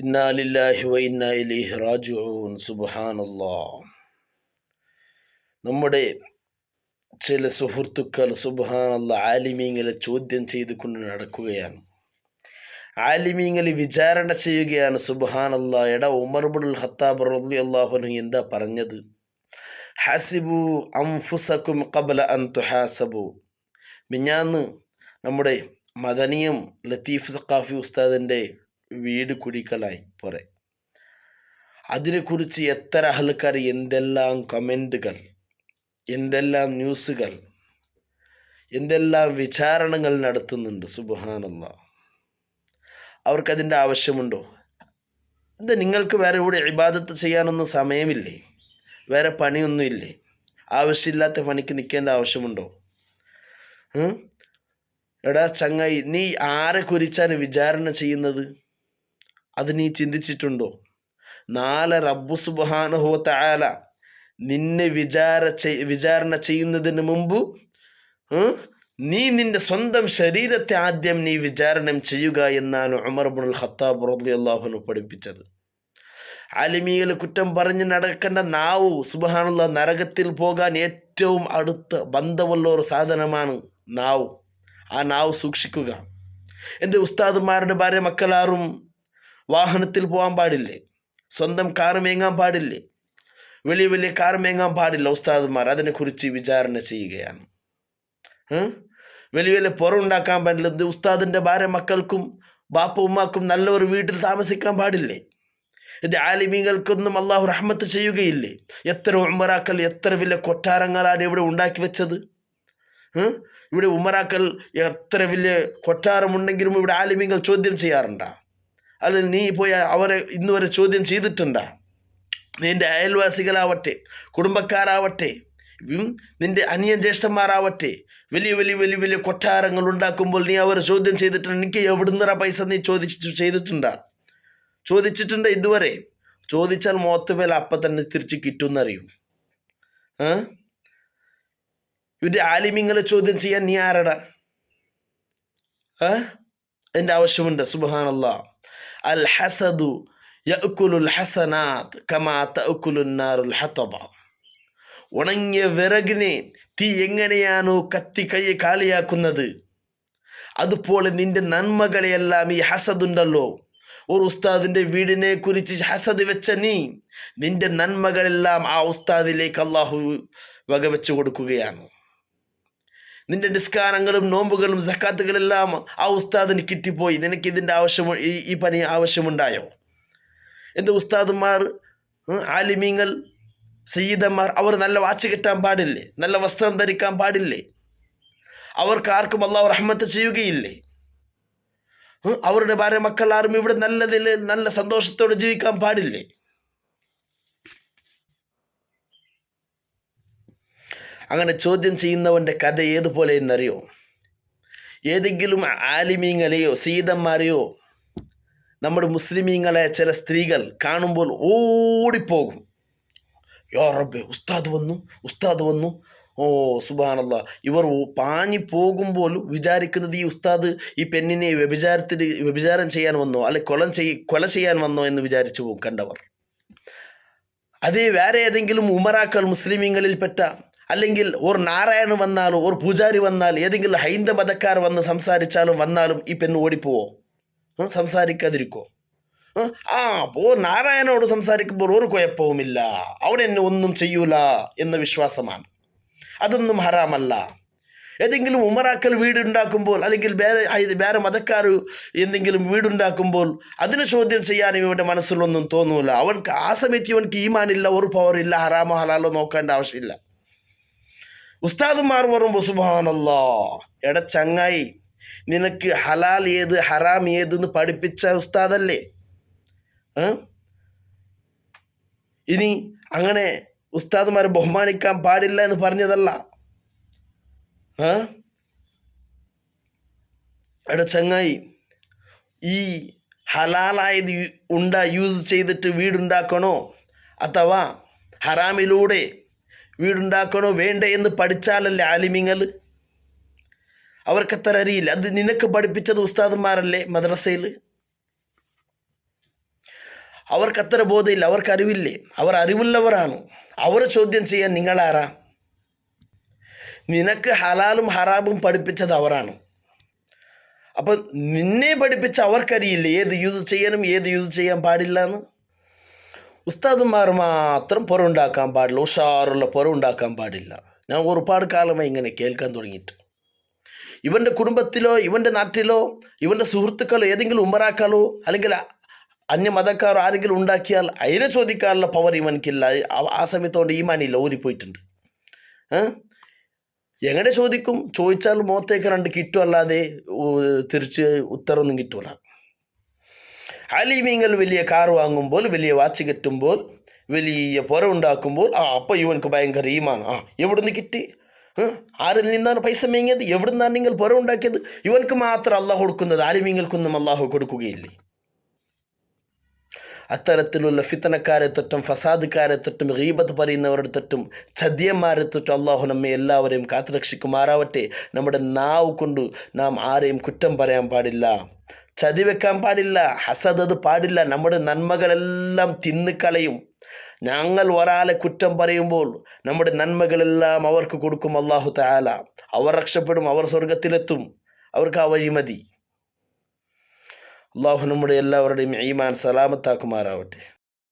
ഇന്നാ ലില്ലാഹി വ ഇന്നാ ഇലൈഹി റാജിഊൻ. സുബ്ഹാനല്ലാഹ്. നമ്മുടെ ചില സുഹൃത്തുക്കൾ സുബ്ഹാനല്ലാഹ് ആലിമീങ്ങളെ ചോദ്യം ചെയ്തുകൊണ്ട് നടക്കുകയാണ്. ആലിമീങ്ങളെ വിചാരണ ചെയ്യുകയാണ്. സുബ്ഹാനല്ലാഹ്. എടാ, ഉമർ ഇബ്നുൽ ഖത്താബ് റളിയല്ലാഹു അൻഹു എന്താ പറഞ്ഞത്? ഹസിബു അൻഫുസകും ഖബ്ല അൻ തുഹാസബു. മിഞ്ഞാന്ന് നമ്മുടെ മദനിയം ലത്തീഫ് സഖാഫി ഉസ്താദിൻ്റെ വീട് കുടിക്കലായി പോരെ. അതിനെക്കുറിച്ച് എത്ര ആൾക്കാർ എന്തെല്ലാം കമൻറ്റുകൾ, എന്തെല്ലാം ന്യൂസുകൾ, എന്തെല്ലാം വിചാരണകൾ നടത്തുന്നുണ്ട്. സുബ്ഹാനല്ലാഹ്. അവർക്കതിൻ്റെ ആവശ്യമുണ്ടോ? എന്താ, നിങ്ങൾക്ക് വേറെ ഇവിടെ ഇബാദത്ത് ചെയ്യാനൊന്നും സമയമില്ലേ? വേറെ പണിയൊന്നുമില്ലേ? ആവശ്യമില്ലാത്ത പണിക്ക് നിൽക്കേണ്ട ആവശ്യമുണ്ടോ? എടാ ചങ്ങായി, നീ ആരെ കുറിച്ചാണ് വിചാരണ ചെയ്യുന്നത്? അത് നീ ചിന്തിച്ചിട്ടുണ്ടോ? നാളെ റബ്ബു സുബ്ഹാനഹു വ തആല നിന്നെ വിചാരണ ചെയ്യുന്നതിന് മുമ്പ് നീ നിന്റെ സ്വന്തം ശരീരത്തെ ആദ്യം നീ വിചാരണം ചെയ്യുക എന്നാണ് ഉമർ ഇബ്നുൽ ഖത്താബ് റളിയല്ലാഹു അൻഹു പഠിപ്പിച്ചത്. ആലിമീകളെ കുറ്റം പറഞ്ഞ് നടക്കേണ്ട നാവ്, സുബ്ഹാനല്ലാഹ്, നരകത്തിൽ പോകാൻ ഏറ്റവും അടുത്ത ബന്ധമുള്ള ഒരു സാധനമാണ് നാവ്. ആ നാവ് സൂക്ഷിക്കുക. എൻ്റെ ഉസ്താദുമാരുടെ ഭാര്യ മക്കളാരും വാഹനത്തിൽ പോകാൻ പാടില്ലേ? സ്വന്തം കാർ മേങ്ങാൻ പാടില്ലേ? വലിയ വലിയ കാർ മേങ്ങാൻ പാടില്ല. ഉസ്താദുമാർ അതിനെക്കുറിച്ച് വിചാരണ ചെയ്യുകയാണ്. വലിയ വലിയ പുറമുണ്ടാക്കാൻ പാടില്ല. ഉസ്താദിൻ്റെ ഭാര്യ മക്കൾക്കും ബാപ്പ ഉമ്മാക്കും നല്ലൊരു വീട്ടിൽ താമസിക്കാൻ പാടില്ലേ? ഇത് ആലിമീങ്ങൾക്കൊന്നും അള്ളാഹു റഹ്മത്ത് ചെയ്യുകയില്ലേ? എത്ര ഉമറാക്കൾ, എത്ര വലിയ കൊട്ടാരങ്ങളാണ് ഇവിടെ ഉണ്ടാക്കി വെച്ചത്. ഇവിടെ ഉമറാക്കൾ എത്ര വലിയ കൊട്ടാരമുണ്ടെങ്കിലും ഇവിടെ ആലിമീങ്ങൾ ചോദ്യം ചെയ്യാറുണ്ടാ? അല്ലെങ്കിൽ നീ പോയി അവരെ ഇന്നുവരെ ചോദ്യം ചെയ്തിട്ടുണ്ടാ? നിൻ്റെ അയൽവാസികളാവട്ടെ, കുടുംബക്കാരാവട്ടെ, നിൻ്റെ അനിയൻ ജ്യേഷ്ഠന്മാരാവട്ടെ, വലിയ വലിയ വലിയ വലിയ കൊട്ടാരങ്ങൾ ഉണ്ടാക്കുമ്പോൾ നീ അവരെ ചോദ്യം ചെയ്തിട്ടുണ്ട്? എനിക്ക് എവിടുന്നറ പൈസ നീ ചെയ്തിട്ടുണ്ടാ? ചോദിച്ചിട്ടുണ്ട് ഇതുവരെ? ചോദിച്ചാൽ മോത്തുമേൽ അപ്പം തന്നെ തിരിച്ച് കിട്ടുമെന്നറിയും. ഇവരുടെ ആലിമീങ്ങളെ ചോദ്യം ചെയ്യാൻ നീ ആരടാ? എൻ്റെ ആവശ്യമുണ്ട്. സുബ്ഹാനല്ലാഹ്. അൽ ഹസദു യഅ്കുലുൽ ഹസനാത്ത് കമാ തഅ്കുലുൻ നാറുൽ ഹതബ. ഉണങ്ങിയ വിറകിനെ തീ എങ്ങനെയാണോ കത്തി കാലിയാക്കുന്നത്, അതുപോലെ നിന്റെ നന്മകളെയെല്ലാം ഈ ഹസദുണ്ടല്ലോ, ഒരു ഉസ്താദിൻ്റെ വീടിനെ കുറിച്ച് ഹസദ് വെച്ച നീ, നിന്റെ നന്മകളെല്ലാം ആ ഉസ്താദിലേക്ക് അള്ളാഹു വകവെച്ച് കൊടുക്കുകയാണ്. നിന്റെ നിസ്കാരങ്ങളും നോമ്പുകളും സക്കാത്തുകളെല്ലാം ആ ഉസ്താദിന് കിട്ടിപ്പോയി. നിനക്ക് ഇതിൻ്റെ ഈ പണി ആവശ്യമുണ്ടായോ? എന്ത് ഉസ്താദുമാർ, ആലിമീങ്ങൾ, സയ്യിദന്മാർ, അവർ നല്ല വാച്ച് കിട്ടാൻ പാടില്ലേ? നല്ല വസ്ത്രം ധരിക്കാൻ പാടില്ലേ? അവർക്ക് ആർക്കും അള്ളാഹു റഹ്മത്ത് ചെയ്യുകയില്ലേ? അവരുടെ ഭാര്യ മക്കൾ ആരും ഇവിടെ നല്ല സന്തോഷത്തോടെ ജീവിക്കാൻ പാടില്ലേ? അങ്ങനെ ചോദ്യം ചെയ്യുന്നവൻ്റെ കഥ ഏതുപോലെ എന്നറിയോ? ഏതെങ്കിലും ആലിമീങ്ങളെയോ സയ്യിദന്മാരെയോ നമ്മുടെ മുസ്ലിമീങ്ങളെ ചില സ്ത്രീകൾ കാണുമ്പോൾ ഓടിപ്പോകും. യാ റബ്ബേ, ഉസ്താദ് വന്നു. ഓ സുബ്ഹാനല്ലാഹ്. ഇവർ പാഞ്ഞു പോകുമ്പോൾ വിചാരിക്കുന്നത് ഈ ഉസ്താദ് ഈ പെണ്ണിനെ വ്യഭിചാരം ചെയ്യാൻ വന്നോ, അല്ലെ കൊല ചെയ്യാൻ വന്നോ എന്ന് വിചാരിച്ചു പോകും കണ്ടവർ. അതേ വേറെ ഏതെങ്കിലും ഉമറാക്കൾ മുസ്ലിമീങ്ങളിൽപ്പെട്ട, അല്ലെങ്കിൽ ഒരു നാരായണൻ വന്നാലോ, ഒരു പൂജാരി വന്നാൽ, ഏതെങ്കിലും ഹൈന്ദവ മതക്കാർ വന്ന് വന്നാലും ഈ പെണ്ണ് ഓടിപ്പോവോ? സംസാരിക്കാതിരിക്കോ? നാരായണനോട് സംസാരിക്കുമ്പോൾ ഒരു കുഴപ്പവുമില്ല, അവിടെ എന്നെ ഒന്നും ചെയ്യൂല എന്ന വിശ്വാസമാണ്. അതൊന്നും ഹറാമല്ല. ഏതെങ്കിലും ഉമറാക്കൽ വീടുണ്ടാക്കുമ്പോൾ, അല്ലെങ്കിൽ വേറെ മതക്കാർ എന്തെങ്കിലും വീടുണ്ടാക്കുമ്പോൾ അതിനെ ചോദ്യം ചെയ്യാനും ഇവൻ്റെ മനസ്സിലൊന്നും തോന്നൂല. അവൻക്ക് ആ സമയത്ത് ഇവൻക്ക് ഈമാനില്ല, ഒരു പവറില്ല, ഹറാമോ ഹലാലോ നോക്കേണ്ട ആവശ്യമില്ല. ഉസ്താദുമാർ പറയുമ്പോൾ സുബ്ഹാനല്ലാഹ്, എടാ ചങ്ങായി, നിനക്ക് ഹലാൽ ഏത് ഹറാം ഏതെന്ന് പഠിപ്പിച്ച ഉസ്താദല്ലേ? ഇനി അങ്ങനെ ഉസ്താദുമാരെ ബഹുമാനിക്കാൻ പാടില്ല എന്ന് പറഞ്ഞതല്ല. എടാ ചങ്ങായി, ഈ ഹലാലായത് യൂസ് ചെയ്തിട്ട് വീടുണ്ടാക്കണോ, അഥവാ ഹറാമിലൂടെ വീടുണ്ടാക്കണോ വേണ്ടേ എന്ന് പഠിച്ചാലല്ലേ ആലിമീങ്ങൾ? അവർക്കത്ര അറിയില്ല. അത് നിനക്ക് പഠിപ്പിച്ചത് ഉസ്താദന്മാരല്ലേ മദ്രസയിൽ? അവർക്ക് അത്ര ബോധമില്ല, അവർക്ക് അറിവില്ലേ? അവർ അറിവുള്ളവരാണ്. അവരെ ചോദ്യം ചെയ്യാൻ നിങ്ങളാരാ? നിനക്ക് ഹലാലും ഹറാമും പഠിപ്പിച്ചത് അവരാണ്. അപ്പം നിന്നെ പഠിപ്പിച്ച അവർക്കറിയില്ലേ ഏത് യൂസ് ചെയ്യണം, ഏത് യൂസ് ചെയ്യാൻ പാടില്ല എന്ന്? ഉസ്താദുമാർ മാത്രം പുറമുണ്ടാക്കാൻ പാടില്ല, ഉഷാറുള്ള പുറമുണ്ടാക്കാൻ പാടില്ല. ഞാൻ ഒരുപാട് കാലമായി ഇങ്ങനെ കേൾക്കാൻ തുടങ്ങിയിട്ട്. ഇവൻ്റെ കുടുംബത്തിലോ ഇവൻ്റെ നാട്ടിലോ ഇവൻ്റെ സുഹൃത്തുക്കളോ ഏതെങ്കിലും ഉമറാക്കാലോ അല്ലെങ്കിൽ അന്യമതക്കാരോ ആരെങ്കിലും ഉണ്ടാക്കിയാൽ അതിനെ ചോദിക്കാനുള്ള പവർ ഇവനക്കില്ല. ആ സമയത്തോണ്ട് ഈമാനില്ല, ഊരിപ്പോയിട്ടുണ്ട്. എങ്ങനെ ചോദിക്കും? ചോദിച്ചാൽ മുഖത്തേക്ക് രണ്ട് കിട്ടും, അല്ലാതെ തിരിച്ച് ഉത്തരവൊന്നും കിട്ടൂല. ആലിമീങ്ങൾ വലിയ കാർ വാങ്ങുമ്പോൾ, വലിയ വാച്ച് കെട്ടുമ്പോൾ, വലിയ പുര ഉണ്ടാക്കുമ്പോൾ അപ്പോൾ ഇവനക്ക് ഭയങ്കര ഈമാൻ. എവിടുന്ന് കിട്ടി? ആരിൽ നിന്നാണ് പൈസ മേങ്ങിയത്? എവിടുന്നാണ് നിങ്ങൾ പുര ഉണ്ടാക്കിയത്? ഇവനക്ക് മാത്രം അള്ളാഹു കൊടുക്കുന്നത്, ആലിമീങ്ങൾക്കൊന്നും അള്ളാഹു കൊടുക്കുകയില്ലേ. അത്തരത്തിലുള്ള ഫിത്തനക്കാരെ തൊട്ടും ഫസാദുകാരെ തൊട്ടും ഗീബത്ത് പറയുന്നവരുടെ തൊട്ടും ചതിയന്മാരെ തൊട്ടും അള്ളാഹു നമ്മെ എല്ലാവരെയും കാത്തുരക്ഷിക്കുമാറാവട്ടെ. നമ്മുടെ നാവ് കൊണ്ട് നാം ആരെയും കുറ്റം പറയാൻ പാടില്ല, ചതി വെക്കാൻ പാടില്ല, ഹസദ് അത് പാടില്ല. നമ്മുടെ നന്മകളെല്ലാം തിന്നുകളയും. ഞങ്ങൾ ഒരാളെ കുറ്റം പറയുമ്പോൾ നമ്മുടെ നന്മകളെല്ലാം അവർക്ക് കൊടുക്കും അള്ളാഹു തആല. അവർ രക്ഷപ്പെടും, അവർ സ്വർഗത്തിലെത്തും. അവർക്ക് ആ വഴി മതി. അള്ളാഹു നമ്മുടെ എല്ലാവരുടെയും ഈമാൻ സലാമത്താക്കുമാറാവട്ടെ.